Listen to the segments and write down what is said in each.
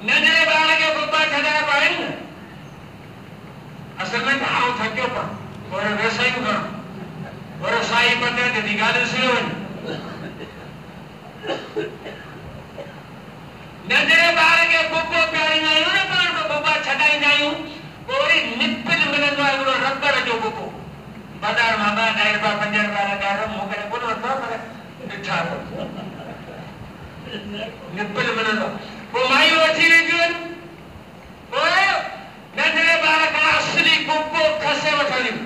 नंढड़े ॿार खे बुबा छॾाए पाइनि न असल में आउं थकियो पियो और रसोईयूं करण और साई पते ते थी ॻाल्हियूं सियो वञनि नंढड़े ॿार खे बुबो पीआरींदा आहियूं न पाण बि बुबा छॾाईंदा आहियूं पोइ वरी निपिल मिलंदो आहे हिकिड़ो रबड़ जो बुबो बाज़ार मां ॿ ₹10 ₹5 लॻायो मूं कॾहिं कोन वरितो पर ॾिठा निपिल मिलंदो पोइ मायूं वठी वेंदियूं आहिनि पोइ नंढड़े ॿार खां असली बुबो खसे वठंदियूं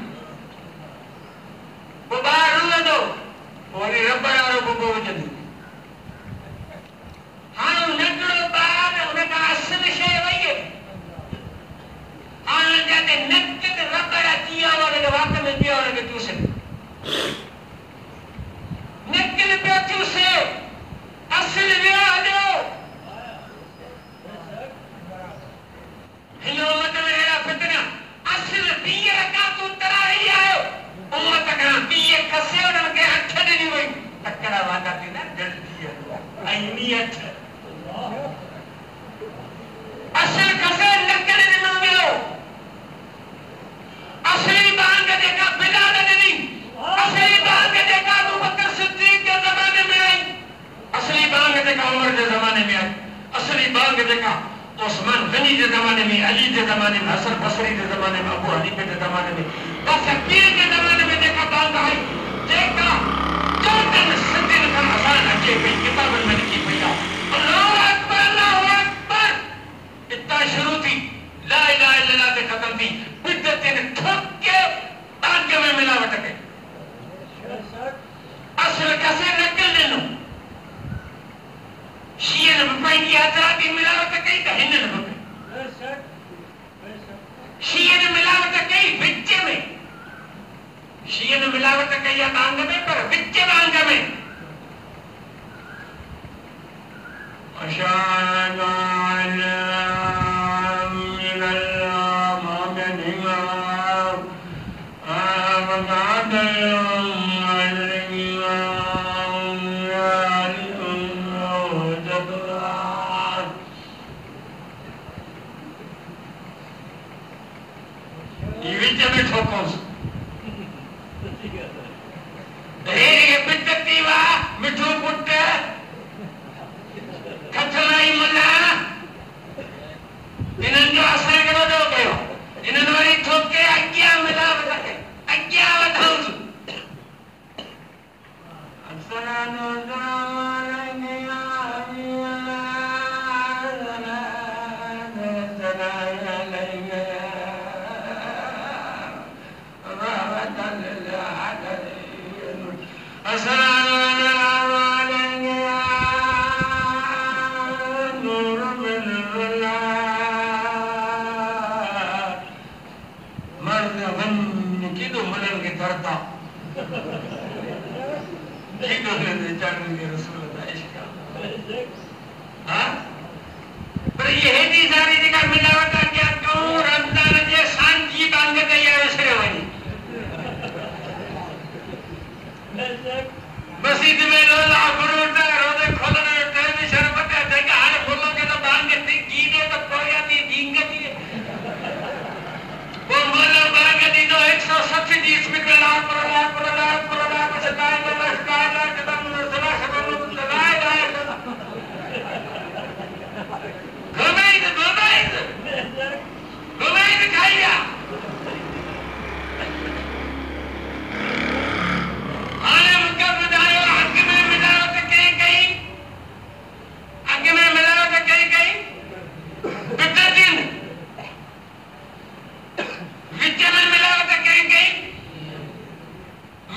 पोइ ॿार रुलंदो पोइ वरी रबड़ वारो बुबो विझंदियूं हाणे नंढड़ो ॿार हुन खां असली शइ वई आहे हाणे जाते नकल रबड़ अची विया हुनखे वात में पिया हुनखे चूसे नकल पियो चूसे असली वियो हलियो हिन उमत में अहिड़ा फितना असुल 20 रकातूं तराई आयो उमत खां 20 खसे उन्हनि खे 8 ॾिनी वई तकड़ा वादा थींदा जल्दी ऐं नियत असुल खसे नकल ॾिनो वियो असली बांग जेका बिलाल ॾिनी असली बांग जेका अबू बकर सिद्दीक़ जे ज़माने में आई असली बांग जेका उमर जे ज़माने में आई असली बांग जेका उस्मान गनी के जमाने में अली के जमाने में हसन बसरी के जमाने में अबू हनीफे के जमाने में बस पीर के जमाने में देखा बात आई देखा चौदह सदियों का आसान अचे पे किताबन में लिखी पई अल्लाहु अकबर इतना शुरू थी ला इलाहा इल्लल्लाह से खत्म थी बिदअत ने ठोक के भाग्य में मिलावट के असल कैसे नकल लेनो शीयन रुपए की यात्रा की मिलावट कई तो हिंदन रुपए शीयन मिलावट कई विच्चे में शीयन मिलावट कई या बांग में पर विच्चे बांग में अशान मिठू पुट खचलाई मुला इन्हनि जो असर कहिड़ो थो कयो इन्हनि वरी ठोके अॻियां मिलावट खे अॻियां वधाऊं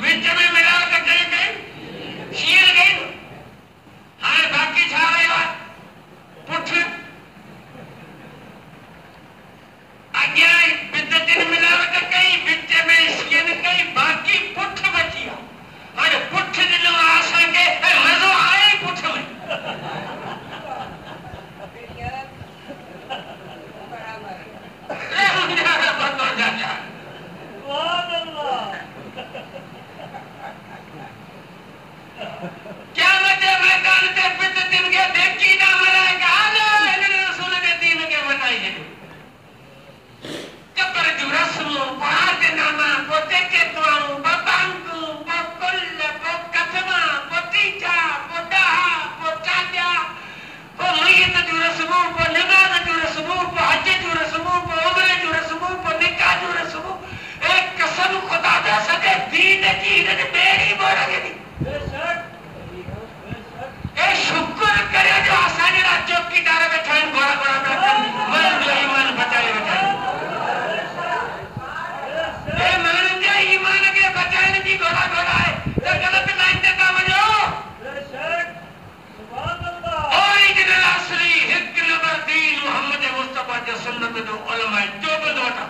विच में मिलावट कई जो उलमाए जो बदौटा